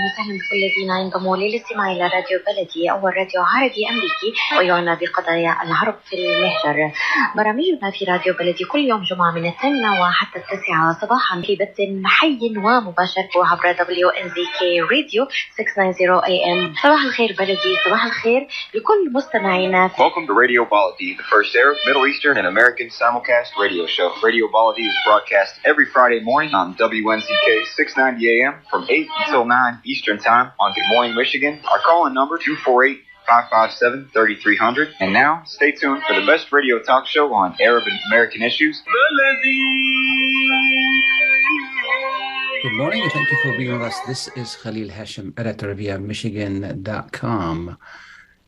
وسهلا بكل الذين ينضموا للاستماع إلى راديو بلدي أول راديو عربي أمريكي ويعنى بقضايا العرب في المهجر. برامجنا في راديو بلدي كل يوم جمعة من 8 وحتى 9 صباحا في بث حي ومباشر عبر WNZK راديو 690 AM. صباح الخير بلدي، صباح الخير لكل مستمعينا. Welcome to Radio Baladi, the first Arab, Middle Eastern, and American simulcast radio show. Radio Baladi is broadcast every Friday morning on WNZK 690 AM from 8 until 9 Eastern Time on Good Morning Michigan. Our call-in number 248-557-3300. And now, stay tuned for the best radio talk show on Arab and American issues. Good morning and thank you for being with us. This is Khalil Hachem, editor of wnzk.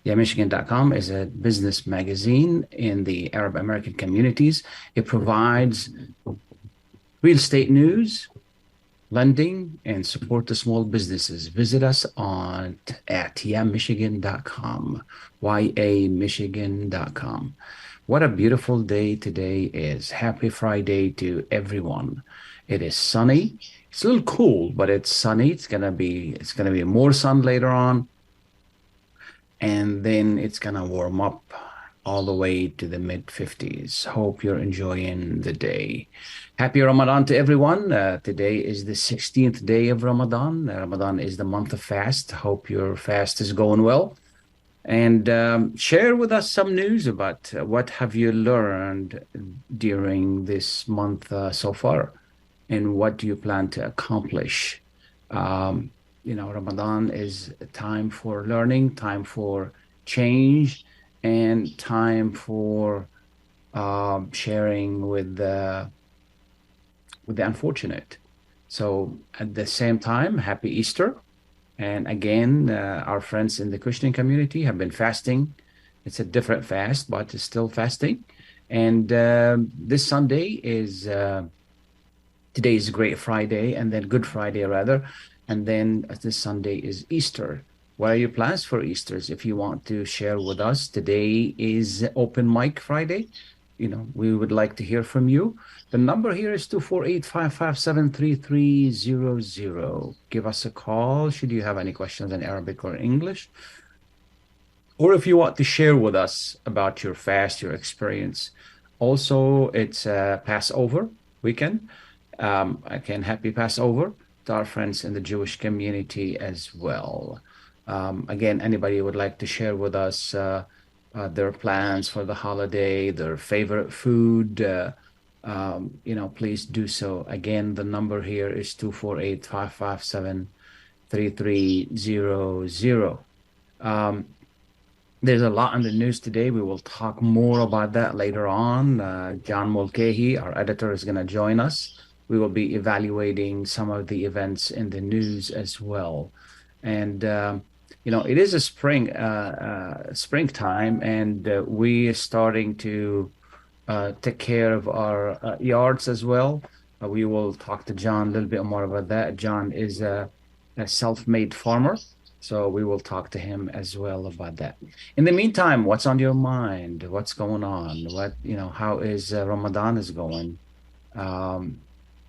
wnzk is a business magazine in the Arab American communities. It provides real estate news, lending, and support to small businesses. Visit us at yamichigan.com, yamichigan.com. What a beautiful day today is. Happy Friday to everyone. It is sunny. It's a little cool, but it's sunny. It's gonna be more sun later on, and then it's gonna warm up all the way to the mid-50s. Hope you're enjoying the day. Happy Ramadan to everyone. Today is the 16th day of Ramadan. Ramadan is the month of fast. Hope your fast is going well. And share with us some news about what have you learned during this month so far, and what do you plan to accomplish. Ramadan is a time for learning, time for change, and time for sharing with the unfortunate. So at the same time, happy Easter. And again, our friends in the Christian community have been fasting. It's a different fast, but it's still fasting. And this Sunday is, today is Great Friday, and then Good Friday rather. And then this Sunday is Easter. What are your plans for Easter's? If you want to share with us, today is Open Mic Friday. We would like to hear from you. The number here is 248-557-3300. Give us a call should you have any questions in Arabic or English. Or if you want to share with us about your fast, your experience. Also, it's Passover weekend. Again, happy Passover to our friends in the Jewish community as well. Again, anybody would like to share with us their plans for the holiday, their favorite food, please do so. Again, the number here is 248-557-3300. There's a lot in the news today. We will talk more about that later on. John Mulcahy, our editor, is going to join us. We will be evaluating some of the events in the news as well. And it is a springtime, and we are starting to take care of our yards as well. We will talk to John a little bit more about that. John is a self-made farmer, so we will talk to him as well about that. In the meantime, what's on your mind? What's going on? How is Ramadan is going?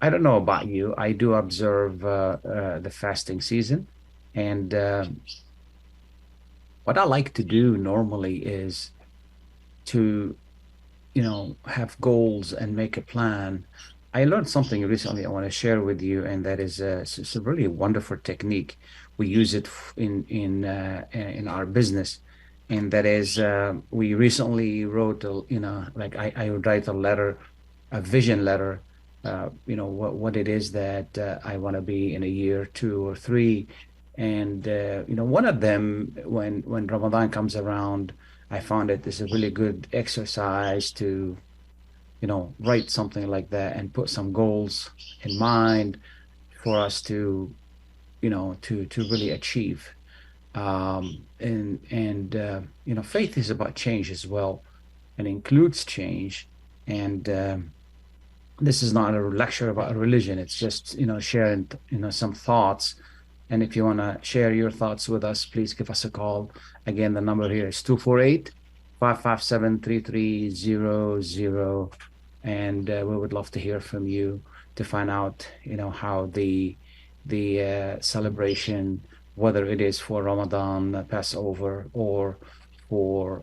I don't know about you. I do observe the fasting season, and what I like to do normally is to, have goals and make a plan. I learned something recently I want to share with you, and that is it's a really wonderful technique. We use it in our business, and that is we recently wrote I would write a letter, a vision letter. What it is that I want to be in a year, 2 or 3. And, one of them, when Ramadan comes around, I found it is a really good exercise to, write something like that and put some goals in mind for us to, to really achieve. Faith is about change as well, and includes change. And this is not a lecture about religion. It's just, sharing, some thoughts And if you want to share your thoughts with us, please give us a call. Again, the number here is 248-557-3300. And we would love to hear from you to find out, how the celebration, whether it is for Ramadan, Passover, or for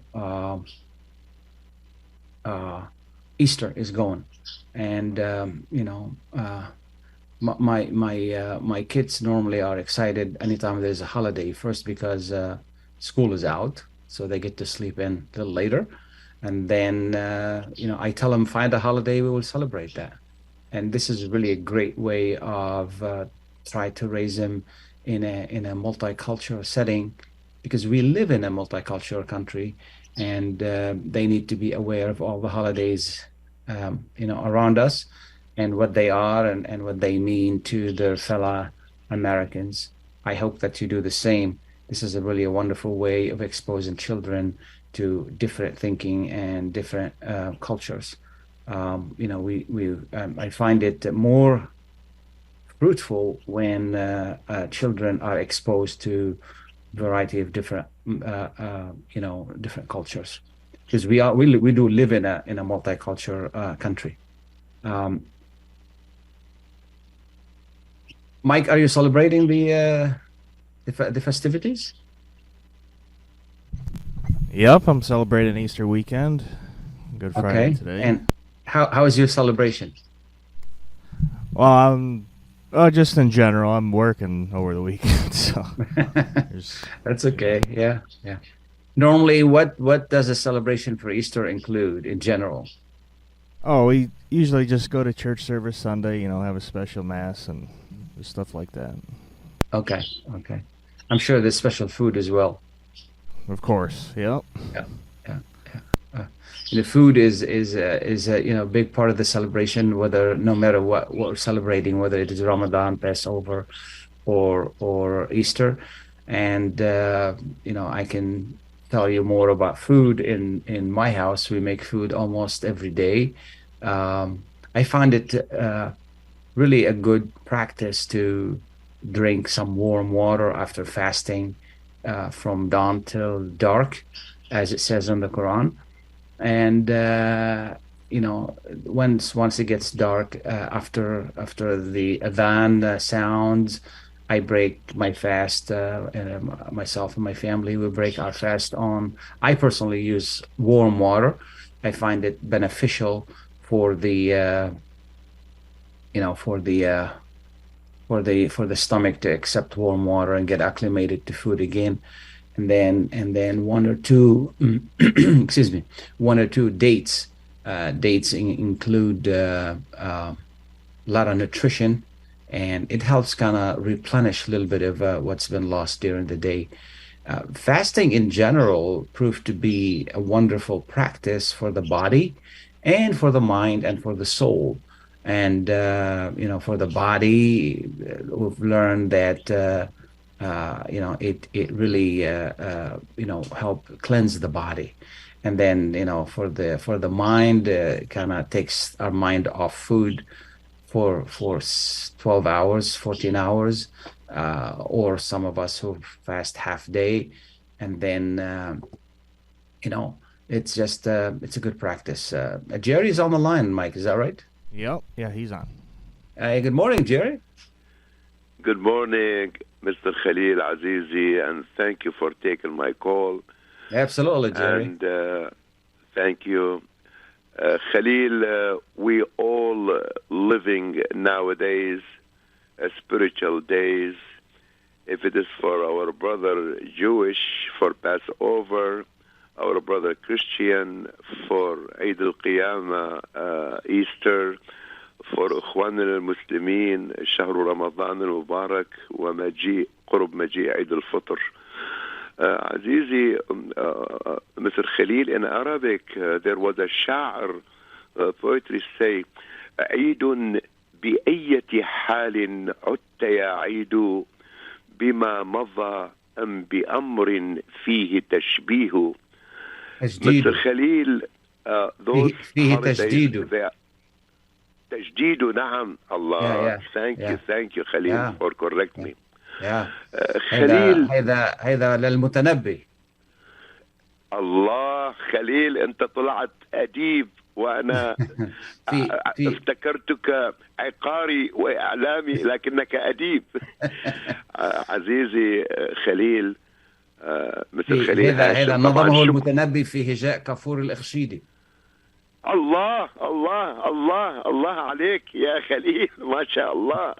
Easter is going. And my kids normally are excited anytime there's a holiday. First, because school is out, so they get to sleep in a little later. And then, I tell them, find a holiday, we will celebrate that. And this is really a great way of try to raise them in a multicultural setting, because we live in a multicultural country, and they need to be aware of all the holidays, around us, and what they are, and what they mean to their fellow Americans. I hope that you do the same. This is really a wonderful way of exposing children to different thinking and different cultures. I find it more fruitful when children are exposed to variety of different different cultures, because we do live in a multicultural country. Mike, are you celebrating the festivities? Yep, I'm celebrating Easter weekend. Good Friday today. And how is your celebration? Well, just in general, I'm working over the weekend, so that's okay. Yeah. Normally, what does a celebration for Easter include in general? Oh, we usually just go to church service Sunday, have a special mass and stuff like that. Okay. I'm sure there's special food as well. Of course, yep. Yeah. The food is a big part of the celebration, no matter what we're celebrating, whether it is Ramadan, Passover, or Easter. And I can tell you more about food. In my house, we make food almost every day. I find it really a good practice to drink some warm water after fasting from dawn till dark, as it says in the Quran. And once it gets dark, after the adhan sounds, I break my fast, and myself and my family will break our fast on. I personally use warm water. I find it beneficial for the for the stomach to accept warm water and get acclimated to food again. And then one or two excuse me, one or two dates. Dates include a lot of nutrition, and it helps kind of replenish a little bit of what's been lost during the day. Fasting in general proved to be a wonderful practice for the body and for the mind and for the soul. And for the body, we've learned that it really help cleanse the body. And then for the mind, kind of takes our mind off food for 12 hours, 14 hours, or some of us who fast half day. And then it's just it's a good practice. Jerry's on the line, Mike, is that right? Yep. Yeah, he's on. Good morning, Jerry. Good morning, Mr. Khalil Azizi, and thank you for taking my call. Absolutely, Jerry. And thank you. Khalil, we all living nowadays spiritual days. If it is for our brother Jewish for Passover, our brother Christian for Eid al-Qiyamah, Easter, for إخواننا المسلمين شهر رمضان المبارك ومجيء قرب مجيء عيد الفطر. عزيزي, Mr. Khalil, in Arabic there was a شاعر poetry say عيد بأية حال عدت يا عيد بما مضى أم بأمر فيه تشبيه. Mr. Khalil, those holidays, تجديد, نعم, Allah. Thank you, Khalil, for correcting me. خليل، هذا للمتنبي. الله خليل، أنت طلعت أديب، وأنا افتكرتك عقاري وإعلامي، لكنك أديب. عزيزي خليل، مثل خليل هاشم، هذا نظمه المتنبي في هجاء كافور الإخشيدي. الله الله الله الله عليك يا خليل، ما شاء الله.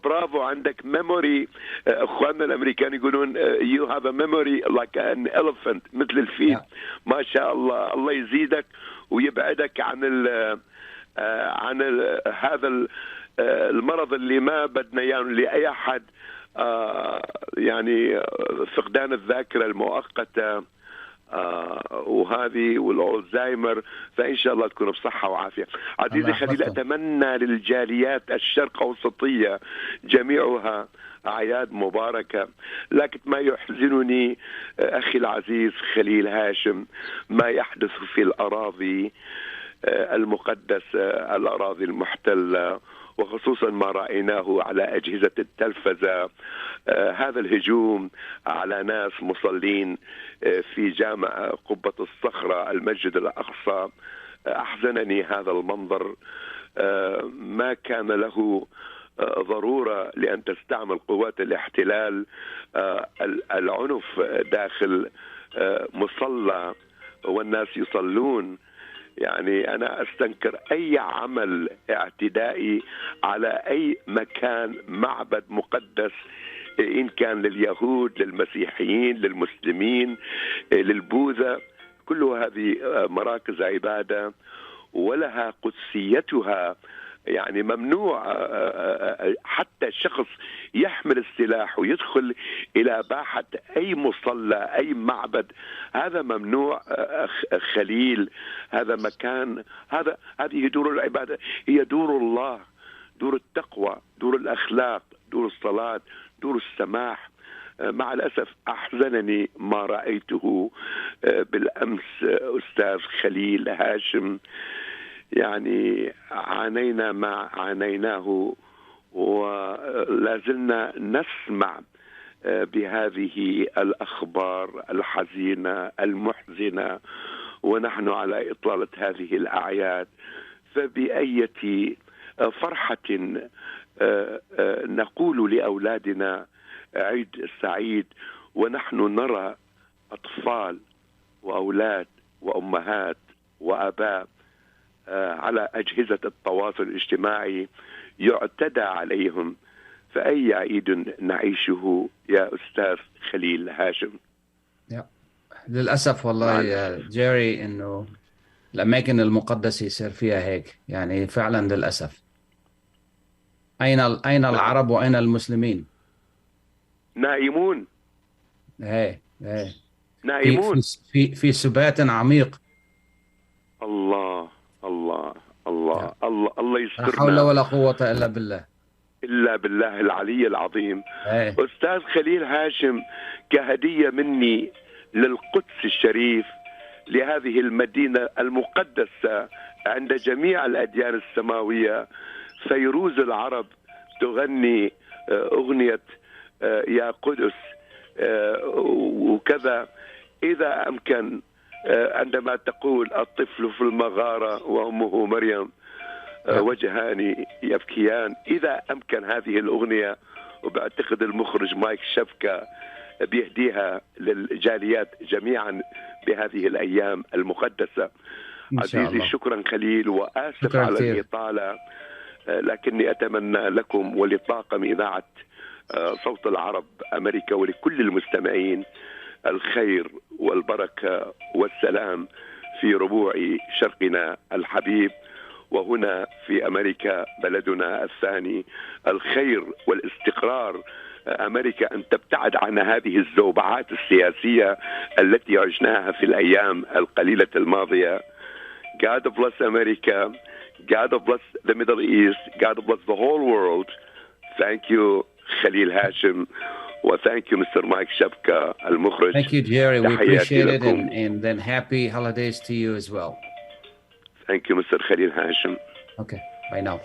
برافو، عندك ميموري. اخواننا الامريكان يقولون you have a memory like an elephant، مثل الفيل. ما شاء الله، الله يزيدك ويبعدك عن هذا المرض اللي ما بدنا اياه لاي احد، يعني فقدان الذاكره المؤقته وهذه والألزهايمر، فإن شاء الله تكون بصحة وعافية. عزيزي خليل، أتمنى للجاليات الشرق أوسطية جميعها أعياد مباركة، لكن ما يحزنني أخي العزيز خليل هاشم ما يحدث في الأراضي المقدسة، الأراضي المحتلة، وخصوصا ما رأيناه على أجهزة التلفزة. هذا الهجوم على ناس مصلين في جامع قبة الصخرة المسجد الأقصى، أحزنني هذا المنظر. ما كان له ضرورة لأن تستعمل قوات الاحتلال العنف داخل مصلى والناس يصلون. يعني أنا أستنكر أي عمل اعتدائي على أي مكان معبد مقدس، إن كان لليهود، للمسيحيين، للمسلمين، للبوذا. كل هذه مراكز عبادة ولها قدسيتها. يعني ممنوع حتى شخص يحمل السلاح ويدخل إلى باحة أي مصلى، أي معبد، هذا ممنوع خليل. هذا مكان، هذه دور العبادة، هي دور الله، دور التقوى، دور الأخلاق، دور الصلاة، دور السماح. مع الأسف أحزنني ما رأيته بالأمس أستاذ خليل هاشم. يعني عانينا ما عانيناه ولازلنا نسمع بهذه الأخبار الحزينة المحزنة ونحن على إطلالة هذه الأعياد. فبأية فرحة نقول لأولادنا عيد سعيد ونحن نرى أطفال وأولاد وأمهات وآباء على أجهزة التواصل الاجتماعي يعتدى عليهم. فأي عيد نعيشه يا أستاذ خليل هاشم؟ للأسف والله يا جيري إنه الأماكن المقدسة يصير فيها هيك، يعني فعلا للأسف. أين العرب وأين المسلمين؟ نائمون. نائمون في سبات عميق. الله الله الله الله الله يسترنا. لا حول ولا قوة إلا بالله العلي العظيم. أستاذ خليل هاشم، كهدية مني للقدس الشريف، لهذه المدينة المقدسة عند جميع الأديان السماوية، فيروز العرب تغني أغنية يا قدس وكذا. إذا أمكن عندما تقول الطفل في المغارة وأمه مريم وجهان يبكيان، إذا أمكن هذه الأغنية، وبعتقد المخرج مايك شفكة بيهديها للجاليات جميعا بهذه الأيام المقدسة. عزيزي شكرا خليل، وآسف على الإطالة، لكني أتمنى لكم ولطاقم إذاعة صوت العرب أمريكا ولكل المستمعين الخير والبركة والسلام في ربوع شرقنا الحبيب، وهنا في أمريكا بلدنا الثاني، الخير والاستقرار. أمريكا أن تبتعد عن هذه الزوبعات السياسية التي عشناها في الأيام القليلة الماضية. God bless America. God bless the Middle East. God bless the whole world. Thank you, Khalil Hachem. Well, thank you, Mr. Mike Shepka, المخرج. Thank you, Jerry. We appreciate it, and then happy holidays to you as well. Thank you, Mr. Khalil Hachem. Okay. by now.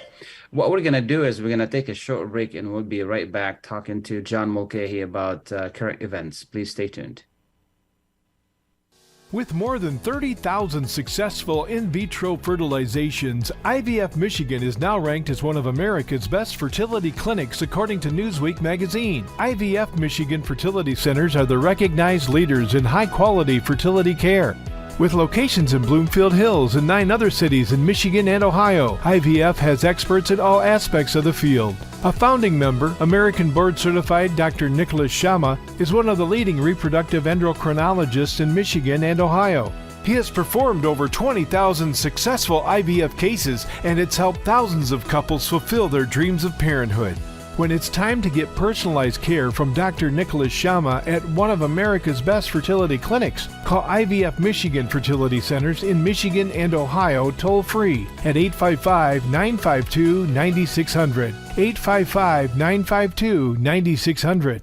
What we're going to do is we're going to take a short break, and we'll be right back talking to John Mulcahy about current events. Please stay tuned. With more than 30,000 successful in vitro fertilizations, IVF Michigan is now ranked as one of America's best fertility clinics according to Newsweek magazine. IVF Michigan fertility centers are the recognized leaders in high-quality fertility care. With locations in Bloomfield Hills and 9 other cities in Michigan and Ohio, IVF has experts in all aspects of the field. A founding member, American board-certified Dr. Nicholas Shama, is one of the leading reproductive endocrinologists in Michigan and Ohio. He has performed over 20,000 successful IVF cases, and it's helped thousands of couples fulfill their dreams of parenthood. When it's time to get personalized care from Dr. Nicholas Shama at one of America's best fertility clinics, call IVF Michigan Fertility Centers in Michigan and Ohio toll-free at 855-952-9600, 855-952-9600.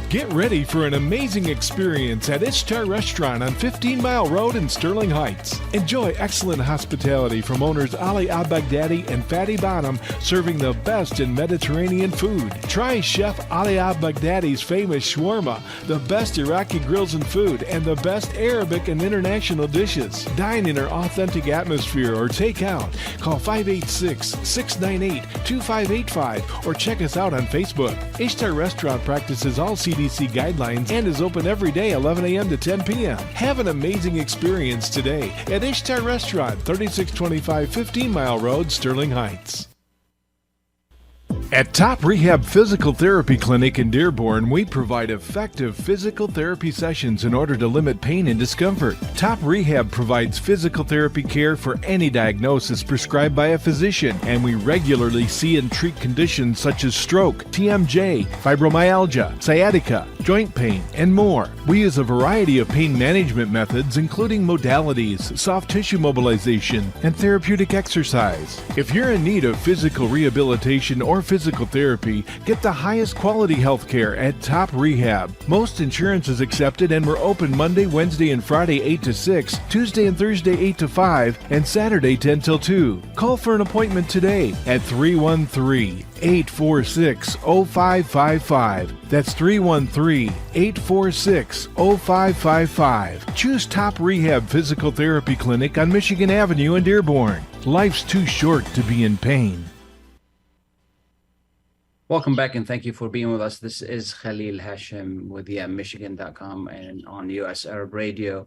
Get ready for an amazing experience at Ishtar Restaurant on 15 Mile Road in Sterling Heights. Enjoy excellent hospitality from owners Ali Al-Baghdadi and Fatty Bonham, serving the best in Mediterranean food. Try Chef Ali Al-Baghdadi's famous shawarma, the best Iraqi grills and food, and the best Arabic and international dishes. Dine in our authentic atmosphere or take out. Call 586-698-2585 or check us out on Facebook. Ishtar Restaurant practices all CDC guidelines and is open every day 11 a.m. to 10 p.m. Have an amazing experience today at Ishtar Restaurant, 3625 15 Mile Road, Sterling Heights. At Top Rehab Physical Therapy Clinic in Dearborn, we provide effective physical therapy sessions in order to limit pain and discomfort. Top Rehab provides physical therapy care for any diagnosis prescribed by a physician, and we regularly see and treat conditions such as stroke, TMJ, fibromyalgia, sciatica, joint pain, and more. We use a variety of pain management methods, including modalities, soft tissue mobilization, and therapeutic exercise. If you're in need of physical rehabilitation or physical therapy, get the highest quality health care at Top Rehab. Most insurance is accepted, and we're open Monday, Wednesday, and Friday 8 to 6, Tuesday and Thursday 8 to 5, and Saturday 10 till 2. Call for an appointment today at 313-846-0555. That's 313-846-0555. Choose Top Rehab Physical Therapy Clinic on Michigan Avenue in Dearborn. Life's too short to be in pain. Welcome back, and thank you for being with us. This is Khalil Hachem with Michigan.com and on US Arab Radio.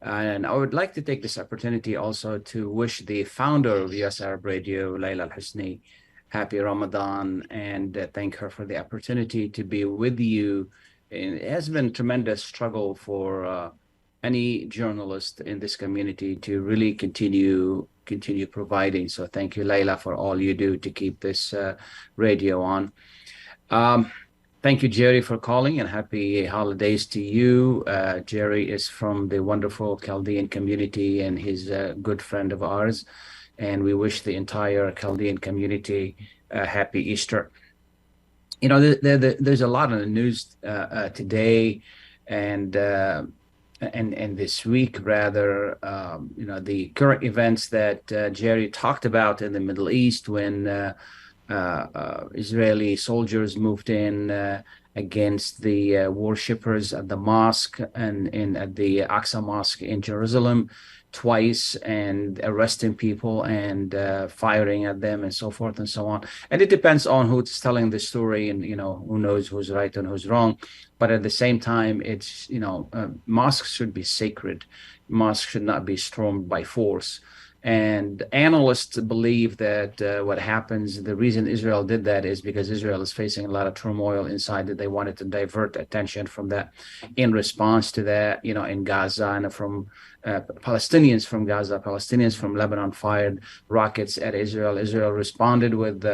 And I would like to take this opportunity also to wish the founder of US Arab Radio, Layla Al-Husni, happy Ramadan, and thank her for the opportunity to be with you. And it has been a tremendous struggle for any journalist in this community to really continue providing. So thank you, Layla, for all you do to keep this radio on. Thank you, Jerry, for calling, and happy holidays to you. Jerry is from the wonderful Chaldean community, and he's a good friend of ours. And we wish the entire Chaldean community a happy Easter. You know, there's a lot in the news today, and this week, rather, you know, the current events that Jerry talked about in the Middle East when Israeli soldiers moved in against the worshippers at the mosque and at the Aqsa Mosque in Jerusalem twice, and arresting people and firing at them and so forth and so on. And it depends on who's telling the story, and, you know, who knows who's right and who's wrong. But at the same time, it's, you know, mosques should be sacred. Mosques should not be stormed by force. And analysts believe that what happens, the reason Israel did that is because Israel is facing a lot of turmoil inside, that they wanted to divert attention from that in response to that, you know, in Gaza, and from Palestinians from Gaza, Palestinians from Lebanon fired rockets at Israel. Israel responded with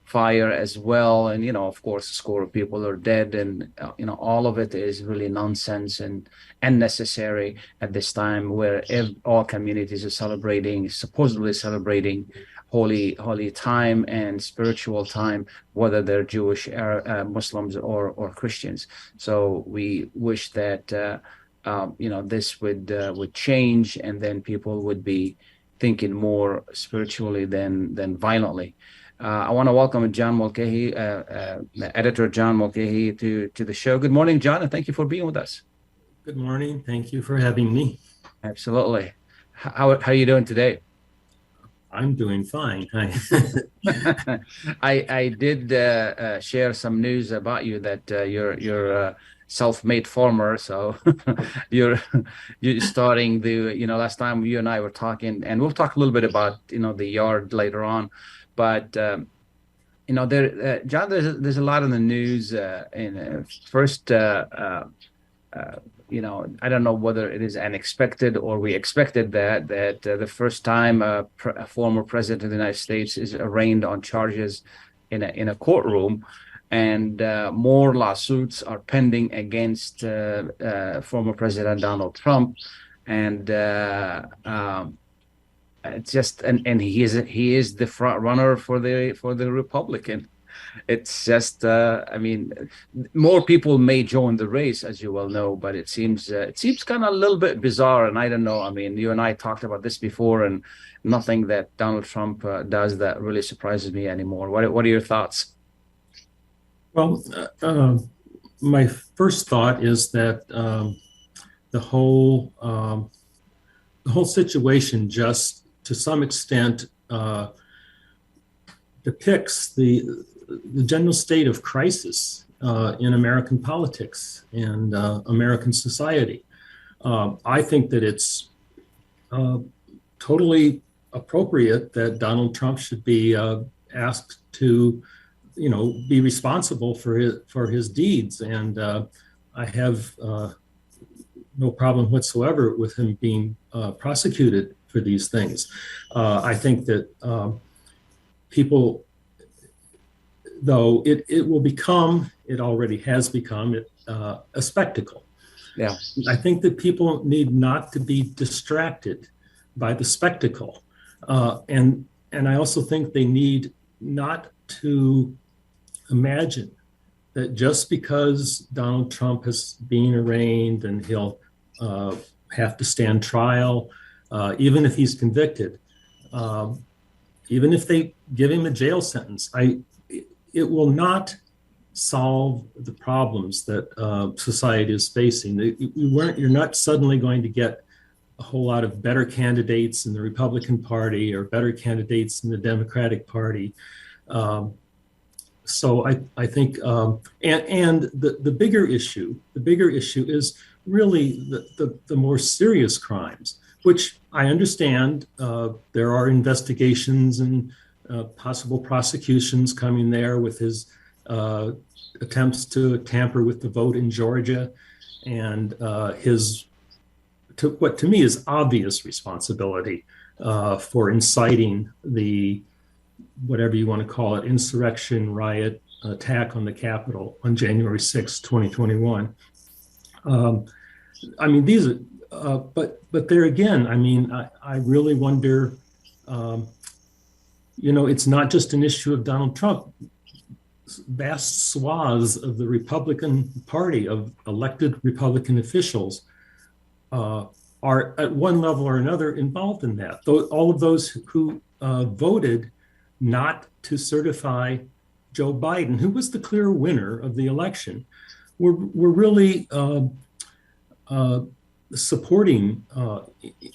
fire as well. And, you know, of course, a score of people are dead. And, you know, all of it is really nonsense and unnecessary at this time where all communities are supposedly celebrating holy time and spiritual time, whether they're Jewish, Muslims, or Christians. So we wish that, you know, this would change, and then people would be thinking more spiritually than violently. I want to welcome John Mulcahy, editor John Mulcahy, to the show. Good morning, John, and thank you for being with us. Good morning. Thank you for having me. Absolutely. How are you doing today? I'm doing fine. Hi. I did share some news about you that you're a self-made farmer. So you're starting last time you and I were talking, and we'll talk a little bit about the yard later on, but John, there's a lot in the news. First. I don't know whether it is unexpected or we expected that the first time a former president of the United States is arraigned on charges in a courtroom, and more lawsuits are pending against former President Donald Trump, and it's just and he is the front runner for the Republican. It's just, more people may join the race, as you well know, but it seems kind of a little bit bizarre. And I don't know. I mean, you and I talked about this before, and nothing that Donald Trump does that really surprises me anymore. What are your thoughts? Well, my first thought is that the whole situation just to some extent depicts the general state of crisis in American politics and American society. I think that it's totally appropriate that Donald Trump should be asked to, be responsible for his deeds, and I have no problem whatsoever with him being prosecuted for these things. I think that people, though it will become, it already has become a spectacle. Yeah. I think that people need not to be distracted by the spectacle. And I also think they need not to imagine that just because Donald Trump is being arraigned and he'll have to stand trial, even if he's convicted, even if they give him a jail sentence, it will not solve the problems that society is facing. You're not suddenly going to get a whole lot of better candidates in the Republican Party or better candidates in the Democratic Party. So I think, and the bigger issue is really the more serious crimes, which I understand there are investigations and possible prosecutions coming there with his attempts to tamper with the vote in Georgia, and what to me is obvious responsibility for inciting the, whatever you want to call it, insurrection, riot, attack on the Capitol on January 6, 2021. These are, but there again, I really wonder, it's not just an issue of Donald Trump. Vast swaths of the Republican Party, of elected Republican officials, are at one level or another involved in that. All of those who voted not to certify Joe Biden, who was the clear winner of the election, were really supporting,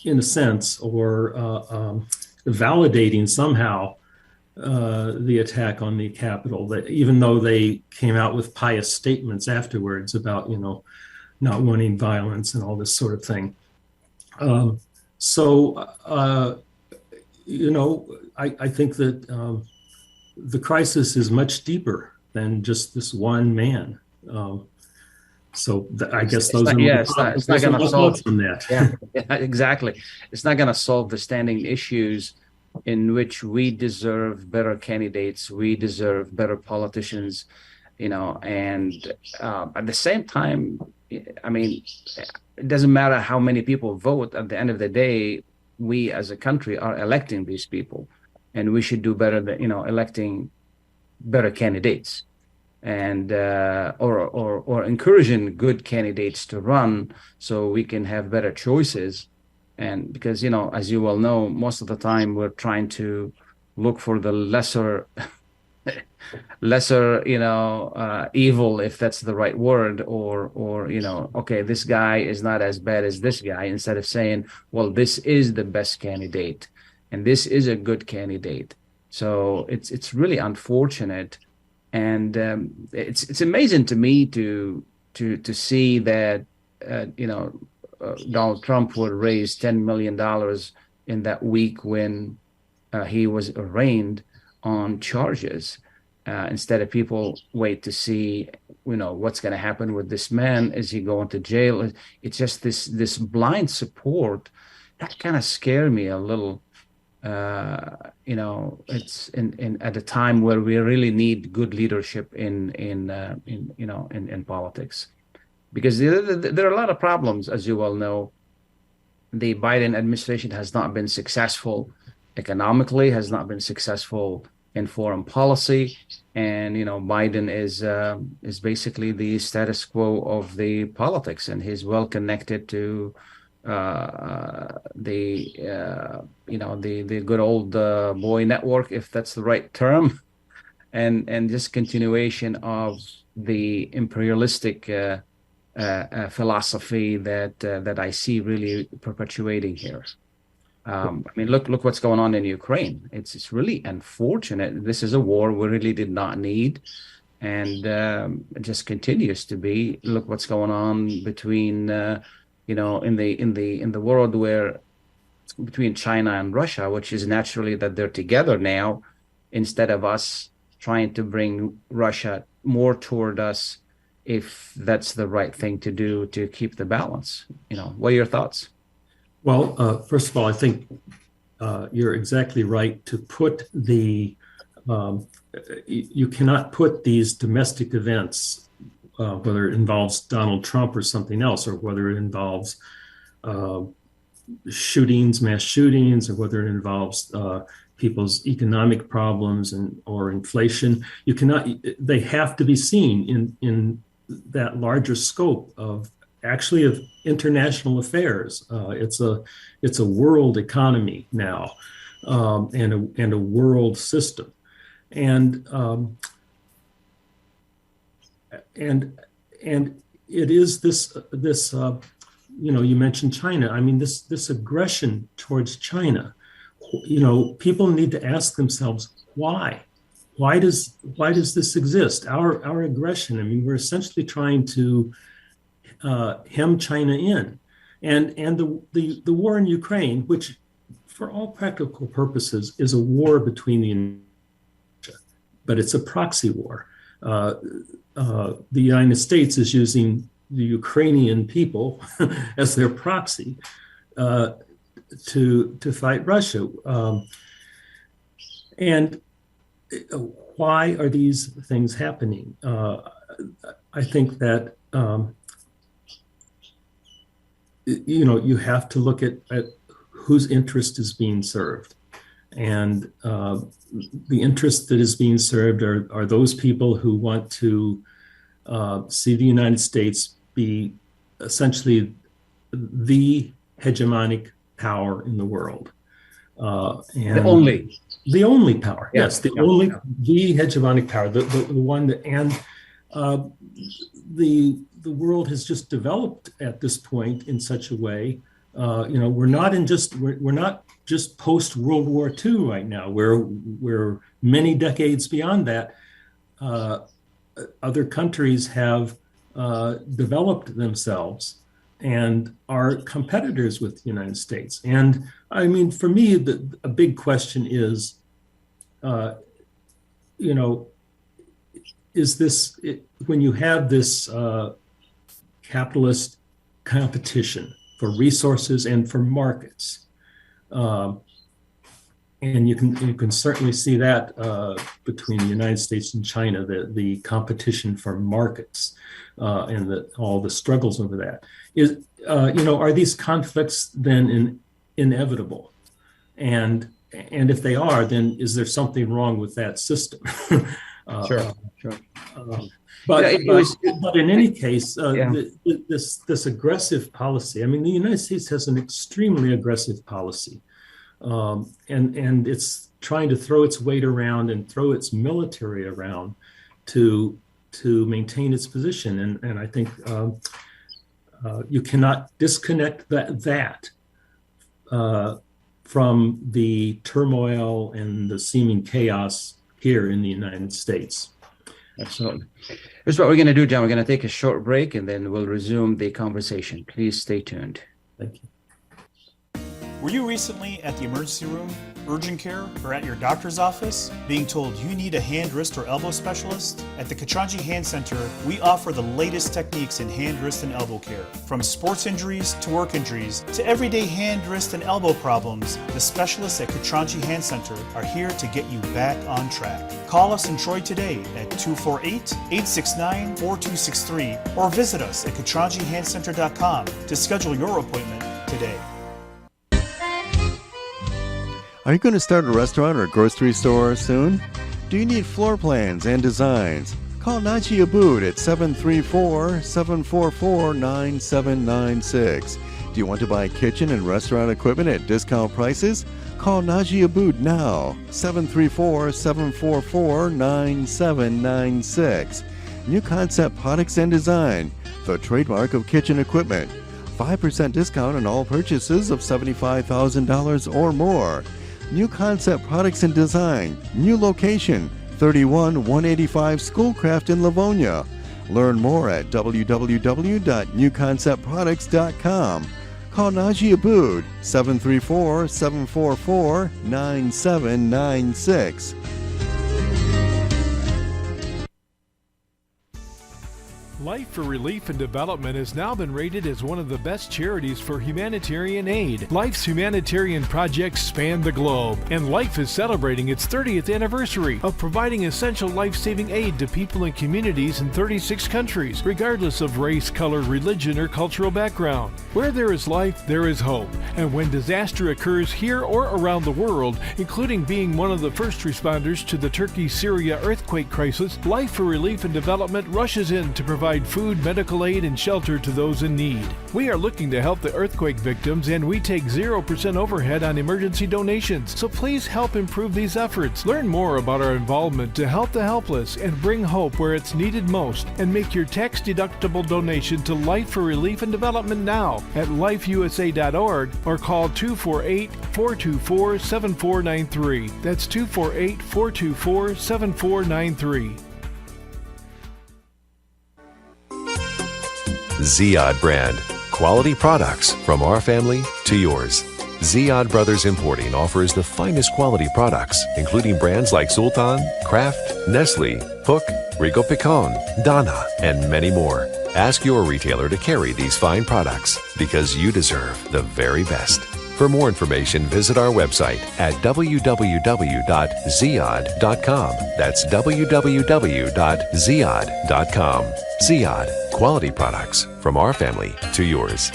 in a sense, or validating somehow the attack on the Capitol, that even though they came out with pious statements afterwards about, not wanting violence and all this sort of thing. I think that the crisis is much deeper than just this one man. I guess those are it's not going to solve from that. Yeah, exactly. It's not going to solve the standing issues in which we deserve better candidates, we deserve better politicians, and at the same time, it doesn't matter how many people vote. At the end of the day, we as a country are electing these people, and we should do better than electing better candidates, and or encouraging good candidates to run so we can have better choices And because, as you well know, most of the time we're trying to look for the lesser evil, if that's the right word, or okay, this guy is not as bad as this guy, instead of saying, well, this is the best candidate and this is a good candidate. So it's really unfortunate, and it's amazing to me to see that Donald Trump would raise $10 million in that week when he was arraigned on charges. Instead of people wait to see, what's going to happen with this man. Is he going to jail? It's just this blind support that kind of scared me a little. It's at a time where we really need good leadership in politics, because there are a lot of problems, as you well know. The Biden administration has not been successful economically, has not been successful in foreign policy, and Biden is basically the status quo of the politics, and he's well connected to the good old boy network, if that's the right term, and just continuation of the imperialistic philosophy that I see really perpetuating here. Look what's going on in Ukraine. It's really unfortunate. This is a war we really did not need, and it just continues to be. Look what's going on between in the world, where between China and Russia, which is naturally that they're together now, instead of us trying to bring Russia more toward us, if that's the right thing to do to keep the balance. What are your thoughts? Well, first of all, I think you're exactly right to put you cannot put these domestic events, whether it involves Donald Trump or something else, or whether it involves shootings, mass shootings, or whether it involves people's economic problems or inflation. They have to be seen in that larger scope of international affairs. It's a world economy now, and a world system, and it is this you mentioned China. This aggression towards China. People need to ask themselves why. Why does this exist? Our aggression. We're essentially trying to hem China in, and the war in Ukraine, which for all practical purposes is a war between the United States, but it's a proxy war. The United States is using the Ukrainian people as their proxy to fight Russia. And why are these things happening? I think that you have to look at whose interest is being served. And the interest that is being served are those people who want to see the United States be essentially the hegemonic power in the world. And the only power, yes, the hegemonic power, the one that, and the world has just developed at this point in such a way. We're not just post World War II right now. We're many decades beyond that. Other countries have developed themselves and are competitors with the United States. And for me, a big question is, is this, when you have this capitalist competition for resources and for markets, and you can certainly see that between the United States and China, the competition for markets and all the struggles over that. Are these conflicts then inevitable? And if they are, then is there something wrong with that system? Sure. But, it was, but in any case, yeah. this aggressive policy, I mean, the United States has an extremely aggressive policy, and it's trying to throw its weight around and throw its military around to maintain its position. And I think you cannot disconnect that from the turmoil and the seeming chaos here in the United States. Absolutely. Here's what we're going to do, John. We're going to take a short break and then we'll resume the conversation. Please stay tuned. Thank you. Were you recently at the emergency room, urgent care, or at your doctor's office being told you need a hand, wrist, or elbow specialist? At the Katranji Hand Center, we offer the latest techniques in hand, wrist, and elbow care. From sports injuries to work injuries to everyday hand, wrist, and elbow problems, the specialists at Katranji Hand Center are here to get you back on track. Call us in Troy today at 248-869-4263 or visit us at katranjihandcenter.com to schedule your appointment today. Are you going to start a restaurant or grocery store soon? Do you need floor plans and designs? Call Naji Abood at 734-744-9796. Do you want to buy kitchen and restaurant equipment at discount prices? Call Naji Abood now, 734-744-9796. New Concept Products and Design, the trademark of kitchen equipment. 5% discount on all purchases of $75,000 or more. New Concept Products and Design, new location, 31185 Schoolcraft in Livonia. Learn more at www.newconceptproducts.com. Call Naji Abood, 734-744-9796. Life for Relief and Development has now been rated as one of the best charities for humanitarian aid. Life's humanitarian projects span the globe, and Life is celebrating its 30th anniversary of providing essential life-saving aid to people and communities in 36 countries, regardless of race, color, religion, or cultural background. Where there is life, there is hope. And when disaster occurs here or around the world, including being one of the first responders to the Turkey-Syria earthquake crisis, Life for Relief and Development rushes in to provide food, medical aid, and shelter to those in need. We are looking to help the earthquake victims, and we take 0% overhead on emergency donations. So please help improve these efforts. Learn more about our involvement to help the helpless and bring hope where it's needed most, and make your tax-deductible donation to Life for Relief and Development now at lifeusa.org or call 248-424-7493. That's 248-424-7493. Ziyad brand. Quality products from our family to yours. Ziyad Brothers Importing offers the finest quality products, including brands like Sultan, Kraft, Nestle, Hook, Rico Picon, Dana, and many more. Ask your retailer to carry these fine products because you deserve the very best. For more information, visit our website at www.ziyad.com. That's www.ziyad.com. Ziyad, quality products from our family to yours.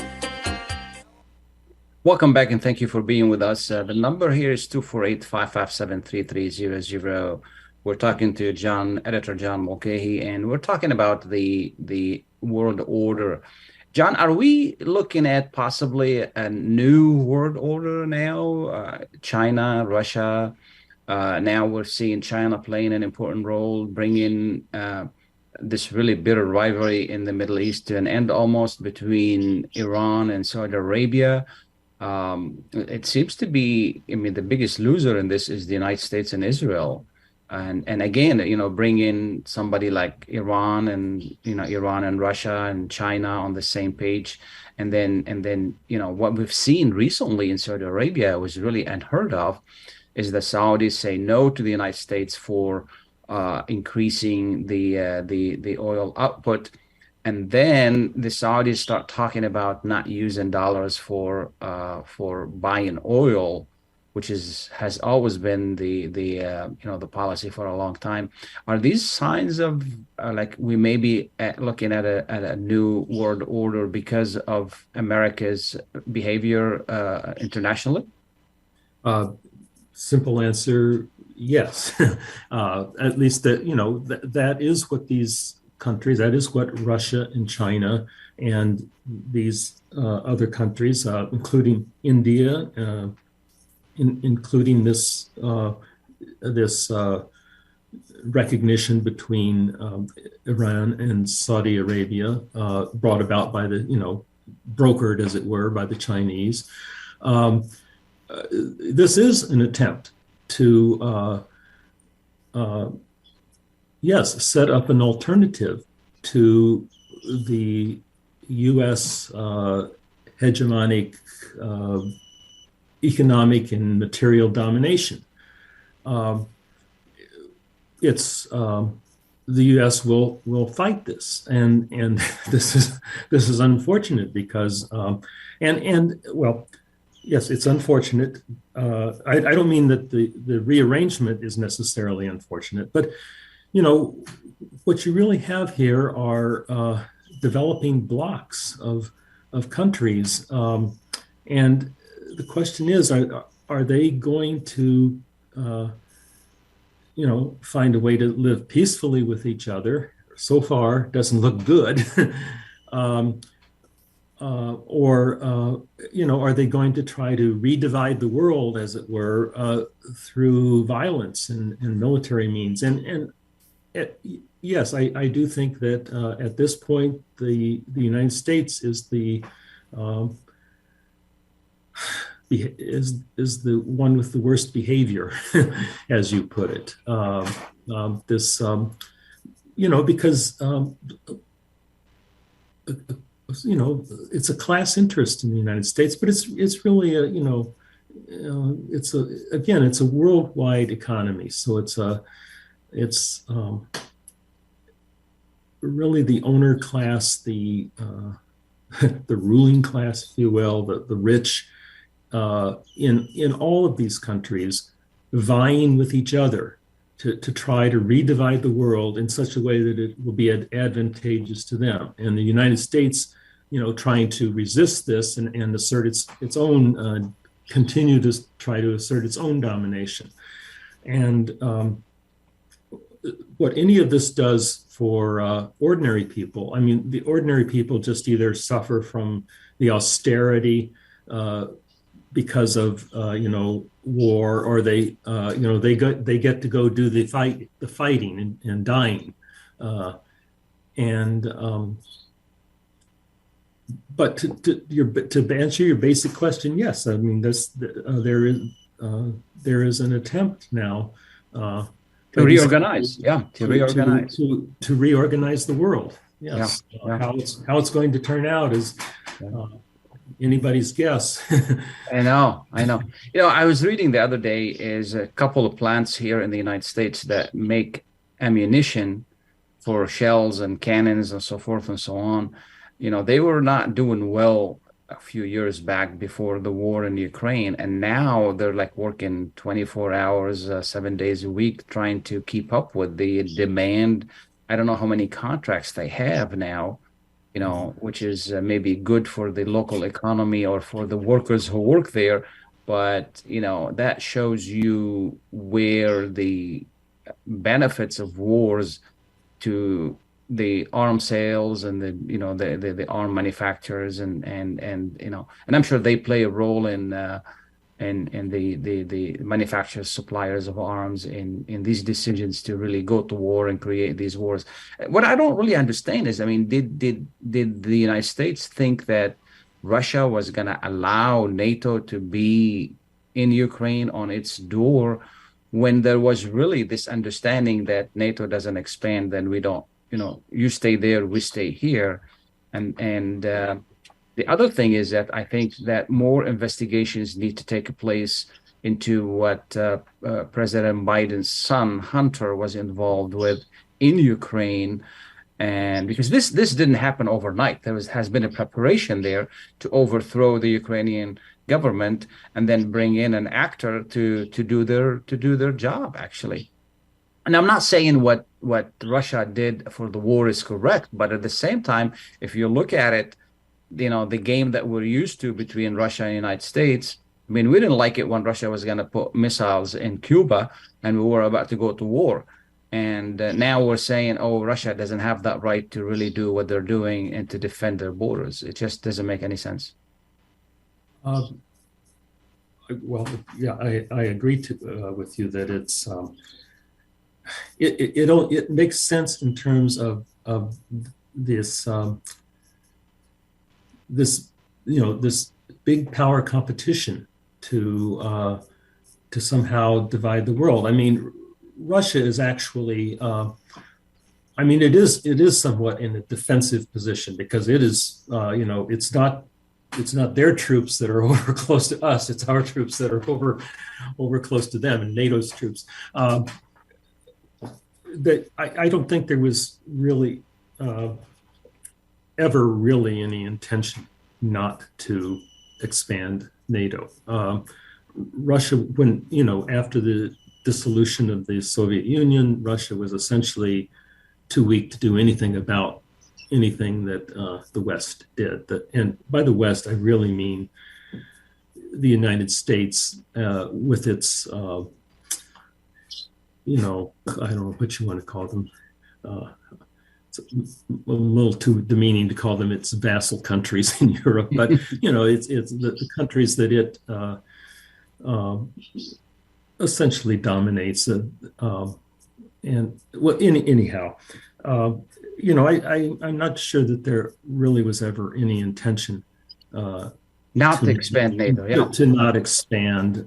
Welcome back and thank you for being with us. The number here is 248-557-3300. We're talking to Editor John Mulcahy, and we're talking about the world order. John, are we looking at possibly a new world order now? China, Russia, now we're seeing China playing an important role, bringing this really bitter rivalry in the Middle East to an end almost between Iran and Saudi Arabia. It seems to be, the biggest loser in this is the United States and Israel. And again, bring in somebody like Iran and Russia and China on the same page. And then, what we've seen recently in Saudi Arabia was really unheard of, is the Saudis say no to the United States for increasing the oil output. And then the Saudis start talking about not using dollars for buying oil, which has always been the policy for a long time. Are these signs of like we may be looking at a new world order because of America's behavior internationally? Simple answer, yes. At least that is what these countries. That is what Russia and China and these other countries, including India, including this recognition between Iran and Saudi Arabia, brought about by the, brokered, as it were, by the Chinese. This is an attempt to, yes, set up an alternative to the U.S. Hegemonic economic and material domination. The U.S. will fight this, and this is unfortunate because well, yes, it's unfortunate. I don't mean that the rearrangement is necessarily unfortunate, but what you really have here are developing blocks of countries, and the question is, are they going to find a way to live peacefully with each other? So far, doesn't look good. Or are they going to try to redivide the world, as it were, through violence and military means? Yes, I do think that at this point, the United States is the one with the worst behavior, as you put it. Because it's a class interest in the United States, but it's really it's a worldwide economy. So it's really the owner class, the ruling class, if you will, the rich, in all of these countries, vying with each other to try to redivide the world in such a way that it will be advantageous to them. And the United States, trying to resist this and assert its own, continue to try to assert its own domination. And what any of this does for ordinary people, I mean, the ordinary people just either suffer from the austerity because of war, or they get to go do the fighting and dying, but to answer your basic question, yes, I mean there is an attempt now to reorganize, to reorganize the world. Yes, how it's going to turn out is anybody's guess. I know. I was reading the other day is a couple of plants here in the United States that make ammunition for shells and cannons and so forth and so on. They were not doing well a few years back before the war in Ukraine, and now they're like working 24 hours, 7 days a week, trying to keep up with the demand. I don't know how many contracts they have now, which is maybe good for the local economy or for the workers who work there. But, that shows you where the benefits of wars to the arms sales and the arm manufacturers and I'm sure they play a role in the manufacturers, suppliers of arms in these decisions to really go to war and create these wars. What I don't really understand is, I mean, did the United States think that Russia was going to allow NATO to be in Ukraine on its door when there was really this understanding that NATO doesn't expand, then we don't, you stay there, we stay here. And the other thing is that I think that more investigations need to take place into what President Biden's son, Hunter, was involved with in Ukraine. And because this didn't happen overnight, has been a preparation there to overthrow the Ukrainian government and then bring in an actor to do their job, actually. And I'm not saying what Russia did for the war is correct, but at the same time, if you look at it, the game that we're used to between Russia and the United States, I mean, we didn't like it when Russia was going to put missiles in Cuba and we were about to go to war. And now we're saying, oh, Russia doesn't have that right to really do what they're doing and to defend their borders. It just doesn't make any sense. Well, yeah, I agree with you that it makes sense in terms of this this big power competition to somehow divide the world. I mean, Russia is actually, it is somewhat in a defensive position because it is, it's not their troops that are over close to us. It's our troops that are over close to them, and NATO's troops. I don't think there was really ever really any intention not to expand NATO. Russia, when after the dissolution of the Soviet Union, Russia was essentially too weak to do anything about anything that the West did. And by the West, I really mean the United States with its, I don't know what you want to call them. It's a little too demeaning to call them its vassal countries in Europe, but it's the countries that it essentially dominates. Anyhow. I'm not sure that there really was ever any intention not to expand NATO, yeah. To not expand,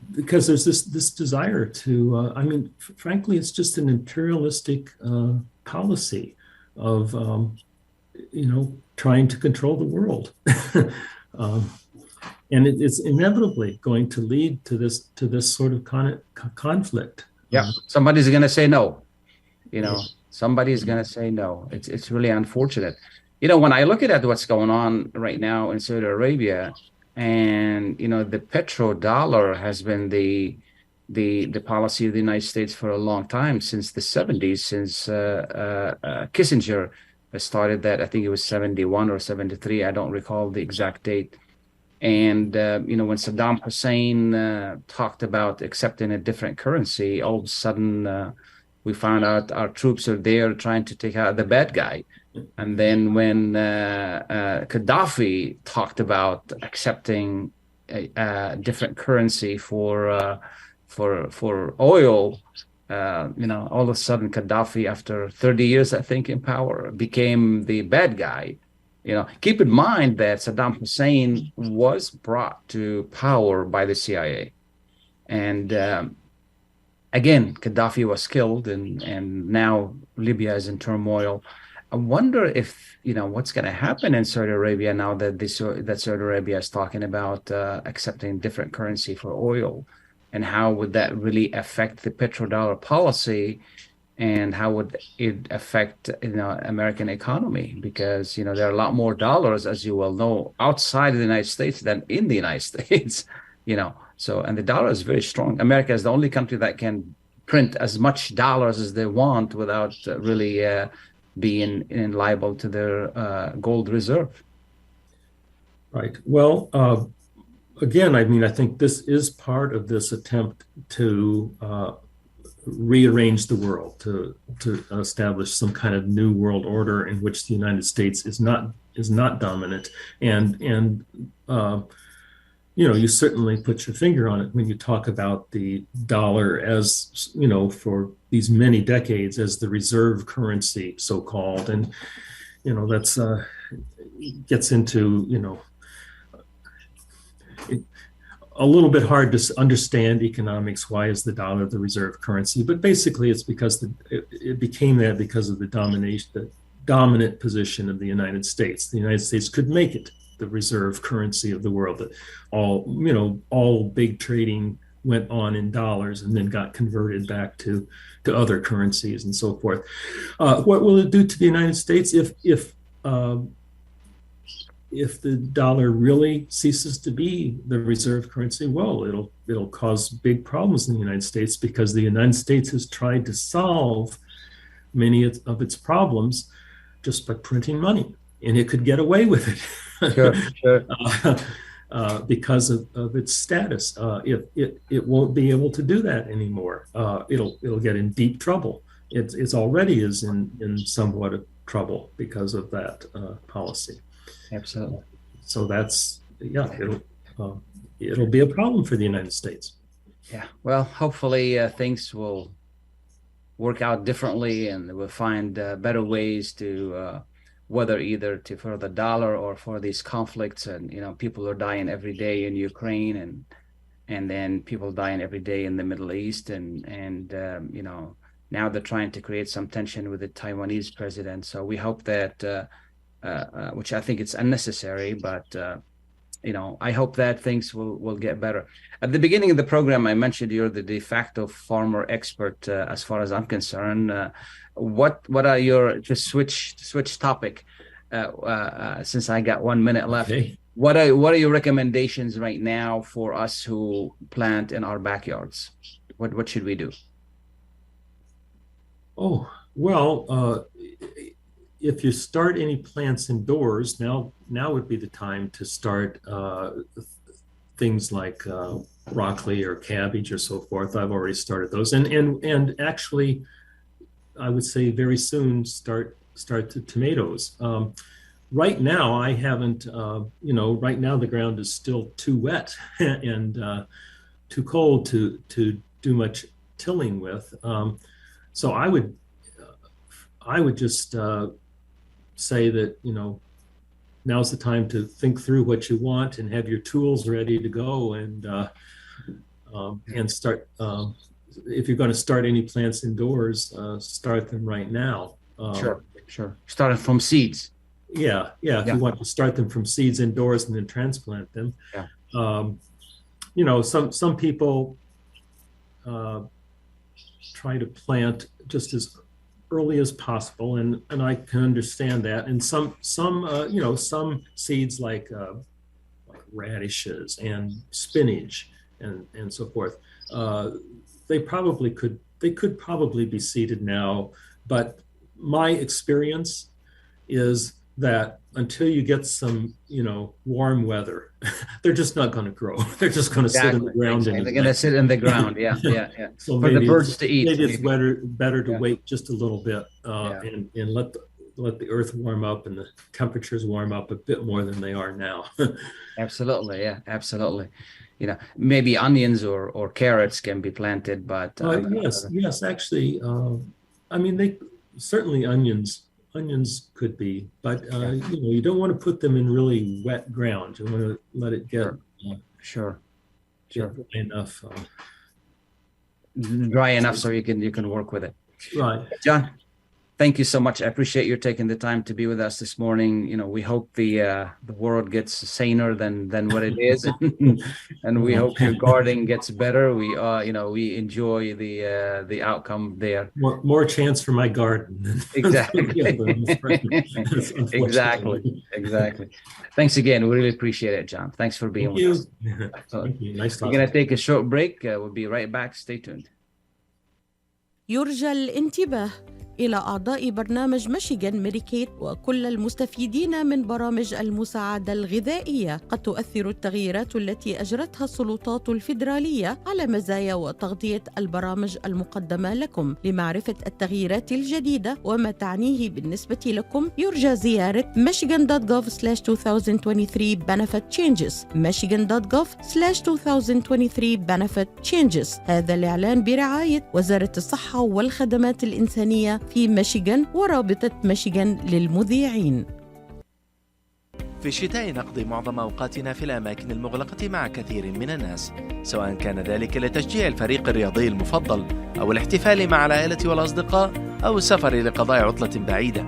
because there's this desire to. Frankly, it's just an imperialistic policy of trying to control the world. And it's inevitably going to lead to this sort of conflict. Yeah, somebody's going to say no. Somebody's going to say no. It's really unfortunate. When I look at what's going on right now in Saudi Arabia, and the petrodollar has been the policy of the United States for a long time, since the 70s, since Kissinger started that. I think it was 71 or 73. I don't recall the exact date. And, when Saddam Hussein talked about accepting a different currency, all of a sudden we found out our troops are there trying to take out the bad guy. And then when Gaddafi talked about accepting a different currency for oil, all of a sudden Gaddafi, after 30 years, I think, in power, became the bad guy. Keep in mind that Saddam Hussein was brought to power by the CIA. And again, Gaddafi was killed, and now Libya is in turmoil. I wonder if, what's going to happen in Saudi Arabia now that Saudi Arabia is talking about accepting different currency for oil, and how would that really affect the petrodollar policy? And how would it affect American economy? Because there are a lot more dollars, as you well know, outside of the United States than in the United States. So, and the dollar is very strong. America is the only country that can print as much dollars as they want without really being liable to their gold reserve. Right. Well, again, I think this is part of this attempt to rearrange the world, to establish some kind of new world order in which the United States is not dominant. And you certainly put your finger on it when you talk about the dollar as, for these many decades as the reserve currency, so-called. And, that's gets into, a little bit hard to understand economics. Why is the dollar the reserve currency? But basically, it's because it became that because of the dominant position of the United States. The United States could make it the reserve currency of the world. That all big trading went on in dollars and then got converted back to other currencies and so forth. What will it do to the United States if the dollar really ceases to be the reserve currency? Well, it'll cause big problems in the United States, because the United States has tried to solve many of its problems just by printing money, and it could get away with it. Sure. because of its status. It won't be able to do that anymore. It'll get in deep trouble. It's already is in somewhat of trouble because of that policy. Absolutely. So that's it'll be a problem for the United States. Yeah. Well, hopefully things will work out differently, and we'll find better ways to whether either for the dollar or for these conflicts. And people are dying every day in Ukraine, and then people dying every day in the Middle East, and now they're trying to create some tension with the Taiwanese president. So we hope that, which I think it's unnecessary, but I hope that things will get better. At the beginning of the program, I mentioned you're the de facto farmer expert, as far as I'm concerned. What are your, to switch topic, since I got 1 minute left. Okay. What are your recommendations right now for us who plant in our backyards? What should we do? Oh, well, if you start any plants indoors, now would be the time to start things like broccoli or cabbage or so forth. I've already started those, and actually, I would say very soon start the tomatoes. Right now, I haven't. Right now the ground is still too wet and too cold to do much tilling with. So I would just say that now's the time to think through what you want and have your tools ready to go, and start. If you're going to start any plants indoors, start them right now. Sure. Starting from seeds. Yeah. If you want to start them from seeds indoors and then transplant them. Yeah. Some people try to plant just as early as possible, and I can understand that. And some seeds like radishes and spinach and so forth, they could probably be seeded now. But my experience is that until you get some warm weather, they're just not going to grow. They're just going to sit in the ground. They're going to sit in the ground. Yeah. So for the birds to eat. Maybe it's better to wait just a little bit and let the earth warm up and the temperatures warm up a bit more than they are now. Absolutely. Yeah, absolutely. Maybe onions or carrots can be planted, but yes, actually, they certainly onions could be, but you don't want to put them in really wet ground. You want to let it get sure dry enough. Dry enough so you can work with it. Right. John, thank you so much. I appreciate you taking the time to be with us this morning. We hope the world gets saner than what it is, and we hope your gardening gets better. We enjoy the outcome there. More chance for my garden. Exactly. Exactly. Thanks again. We really appreciate it, John. Thanks for being with us. Thank you. Nice talking. We're going to take a short break. We'll be right back. Stay tuned. يرجى الانتباه إلى أعضاء برنامج ميشيغان ميديكيد وكل المستفيدين من برامج المساعدة الغذائية. قد تؤثر التغييرات التي أجرتها السلطات الفيدرالية على مزايا وتغطية البرامج المقدمة لكم. لمعرفة التغييرات الجديدة وما تعنيه بالنسبة لكم، يرجى زيارة michigan.gov/2023 benefit changes michigan.gov/2023 benefit changes. هذا الإعلان برعاية وزارة الصحة والخدمات الإنسانية في ميشيغان ورابطة ميشيغان للمذيعين. في الشتاء نقضي معظم أوقاتنا في الأماكن المغلقة مع كثير من الناس، سواء كان ذلك لتشجيع الفريق الرياضي المفضل أو الاحتفال مع العائلة والأصدقاء أو السفر لقضاء عطلة بعيدة.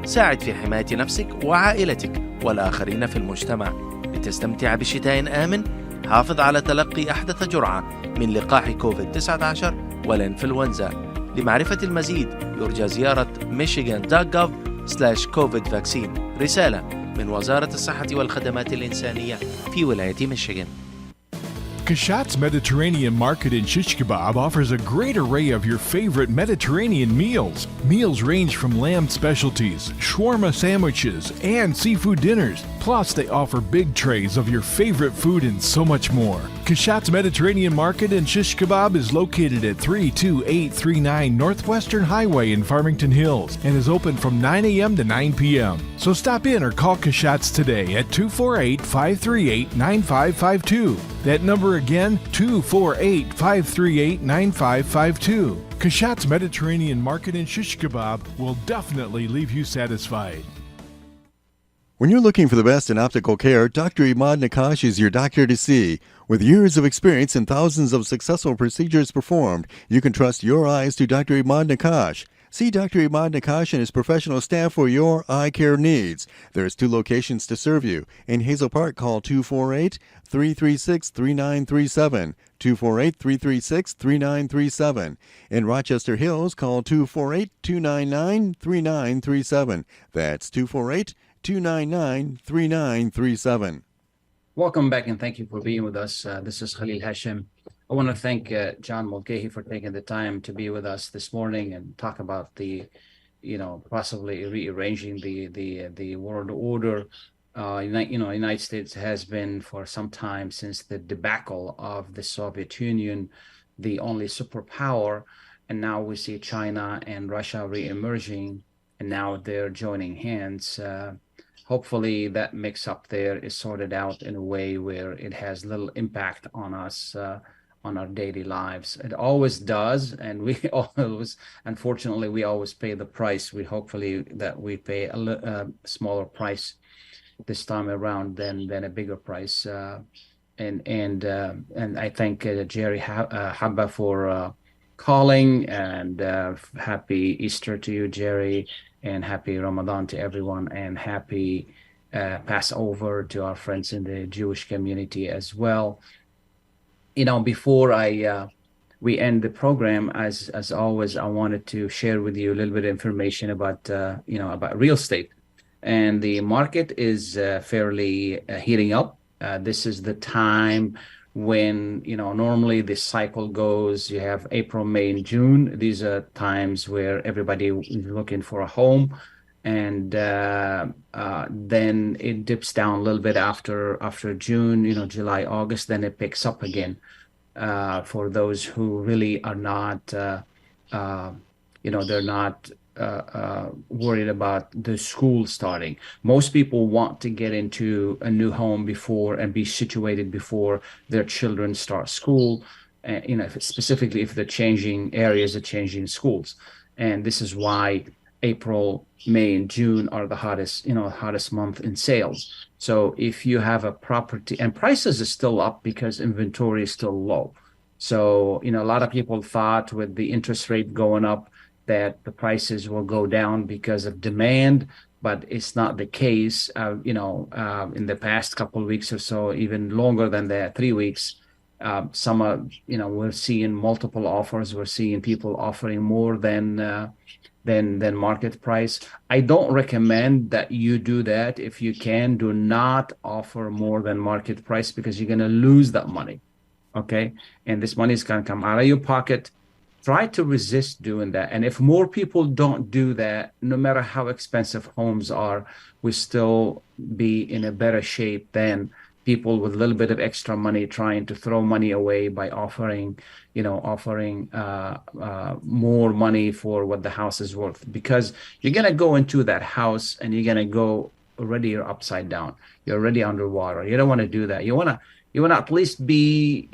ساعد في حماية نفسك وعائلتك والآخرين في المجتمع لتستمتع بشتاء آمن. حافظ على تلقي أحدث جرعة من لقاح كوفيد-19 والإنفلونزا. لمعرفة المزيد يرجى زيارة michigan.gov/covid-vaccine. رسالة من وزارة الصحة والخدمات الإنسانية في ولاية ميشيغان. Kashat's Mediterranean Market in Shish Kebab offers a great array of your favorite Mediterranean meals. Meals range from lamb specialties, shawarma sandwiches, and seafood dinners. Plus, they offer big trays of your favorite food and so much more. Kashat's Mediterranean Market in Shish Kebab is located at 32839 Northwestern Highway in Farmington Hills and is open from 9 a.m. to 9 p.m. So stop in or call Kashat's today at 248-538-9552. That number again, 248-538-9552. Kashat's Mediterranean Market in Shish Kebab will definitely leave you satisfied. When you're looking for the best in optical care, Dr. Imad Nakash is your doctor to see. With years of experience and thousands of successful procedures performed, you can trust your eyes to Dr. Imad Nakash. See Dr. Imad Nakash and his professional staff for your eye care needs. There's 2 locations to serve you. In Hazel Park, call 248-336-3937. 248-336-3937. In Rochester Hills, call 248-299-3937. That's 248-299-3937. Welcome back and thank you for being with us. This is Khalil Hachem. I want to thank John Mulcahy for taking the time to be with us this morning and talk about the, possibly rearranging the world order. United States has been for some time since the debacle of the Soviet Union, the only superpower, and now we see China and Russia reemerging, and now they're joining hands. Hopefully that mix up there is sorted out in a way where it has little impact on us, on our daily lives. It always does, and we always, unfortunately, we always pay the price. We hopefully that we pay a smaller price this time around than a bigger price. And I thank Jerry Habba for calling, and happy Easter to you, Jerry, and happy Ramadan to everyone, and happy Passover to our friends in the Jewish community as well. Before we end the program, as always, I wanted to share with you a little bit of information about about real estate, and the market is fairly heating up. This is the time when normally this cycle goes. You have April, May, and June. These are times where everybody is looking for a home, and then it dips down a little bit after June, July, August. Then it picks up again for those who really are not, they're not worried about the school starting. Most people want to get into a new home before and be situated before their children start school. Specifically if they're changing areas, they're changing schools, and this is why April, May, and June are the hottest month in sales. So if you have a property, and prices are still up because inventory is still low. So, a lot of people thought with the interest rate going up that the prices will go down because of demand, but it's not the case. In the past couple of weeks or so, even longer than that, 3 weeks, we're seeing multiple offers. We're seeing people offering more than market price. I don't recommend that you do that. If you can, do not offer more than market price, because you're going to lose that money. Okay. And this money is going to come out of your pocket. Try to resist doing that. And if more people don't do that, no matter how expensive homes are, we still be in a better shape than people with a little bit of extra money trying to throw money away by offering more money for what the house is worth. Because you're going to go into that house and you're going to go already, you're upside down. You're already underwater. You don't want to do that. You want to at least be,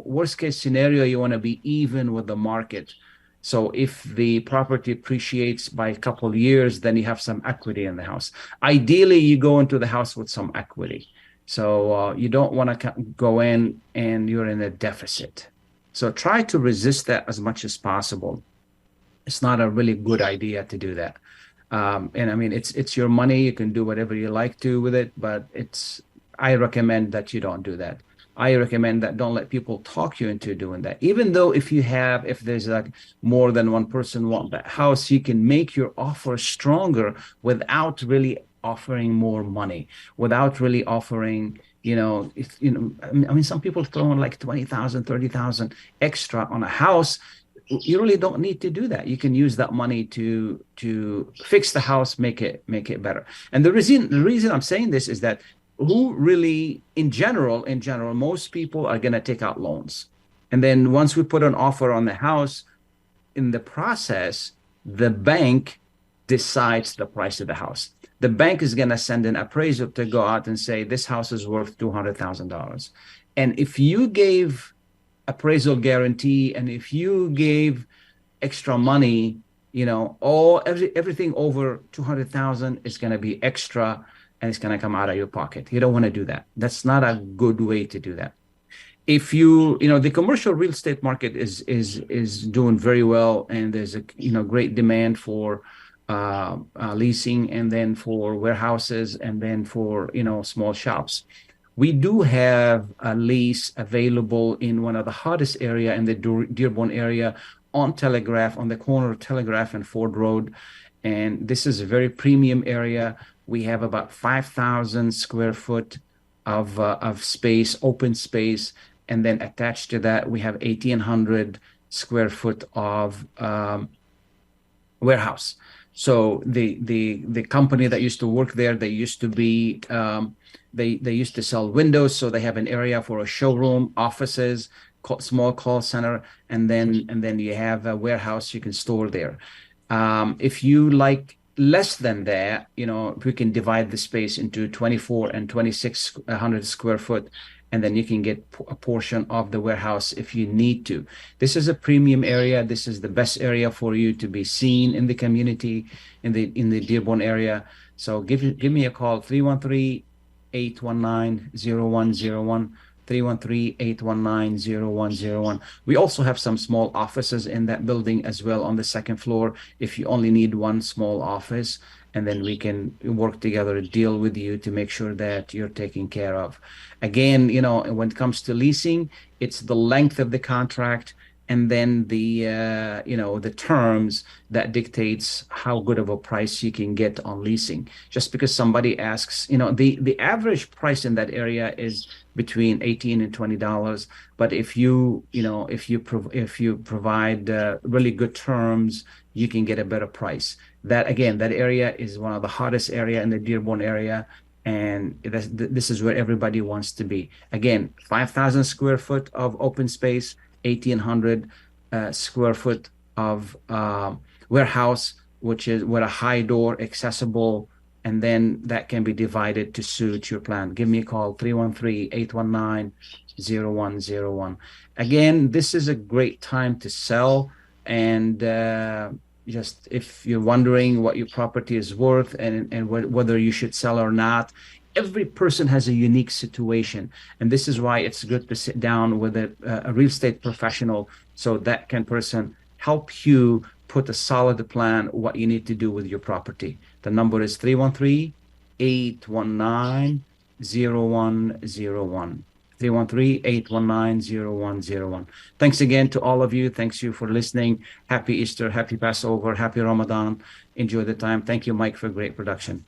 worst case scenario, you want to be even with the market. So if the property appreciates by a couple of years, then you have some equity in the house. Ideally, you go into the house with some equity. So you don't want to go in and you're in a deficit. So try to resist that as much as possible. It's not a really good idea to do that. And I mean, it's your money. You can do whatever you like to with it, but I recommend that you don't do that. I recommend that don't let people talk you into doing that. Even though if there's like more than one person want that house, you can make your offer stronger without really offering more money, without really offering, Some people throw in like 20,000, 30,000 extra on a house. You really don't need to do that. You can use that money to fix the house, make it better. And the reason I'm saying this is that who really, in general, most people are going to take out loans. And then once we put an offer on the house, in the process, the bank decides the price of the house. The bank is going to send an appraiser to go out and say, this house is worth $200,000. And if you gave appraisal guarantee, and if you gave extra money, everything over 200,000 is going to be extra, and it's going to come out of your pocket. You don't want to do that. That's not a good way to do that. If the commercial real estate market is doing very well, and there's a great demand for leasing, and then for warehouses, and then for small shops. We do have a lease available in one of the hottest area in the Dearborn area on Telegraph, on the corner of Telegraph and Ford Road. And this is a very premium area. We have about 5,000 square foot of space, open space. And then attached to that, we have 1,800 square foot of warehouse. So the company that used to work there, they used to be they used to sell windows, so they have an area for a showroom, offices, small call center, and then you have a warehouse you can store there. If you like less than that, we can divide the space into 24 and 2,600 square foot, and then you can get a portion of the warehouse if you need to. This is a premium area. This is the best area for you to be seen in the community, in the Dearborn area. So give me a call, 313-819-0101, 313-819-0101. We also have some small offices in that building as well on the second floor if you only need one small office, and then we can work together to deal with you to make sure that you're taken care of. Again, when it comes to leasing, it's the length of the contract, and then the terms that dictates how good of a price you can get on leasing. Just because somebody asks, the average price in that area is between $18 and $20. But if you provide really good terms, you can get a better price. That area is one of the hottest area in the Dearborn area. And this is where everybody wants to be. Again, 5,000 square foot of open space, 1,800 square foot of warehouse, which is with a high door, accessible, and then that can be divided to suit your plan. Give me a call, 313-819-0101. Again, this is a great time to sell, and just if you're wondering what your property is worth and whether you should sell or not, every person has a unique situation, and this is why it's good to sit down with a real estate professional so that person help you put a solid plan what you need to do with your property. The number is 313-819-0101. 313-819-0101. Thanks again to all of you. Thanks you for listening. Happy Easter, happy Passover, happy Ramadan. Enjoy the time. Thank you, Mike, for great production.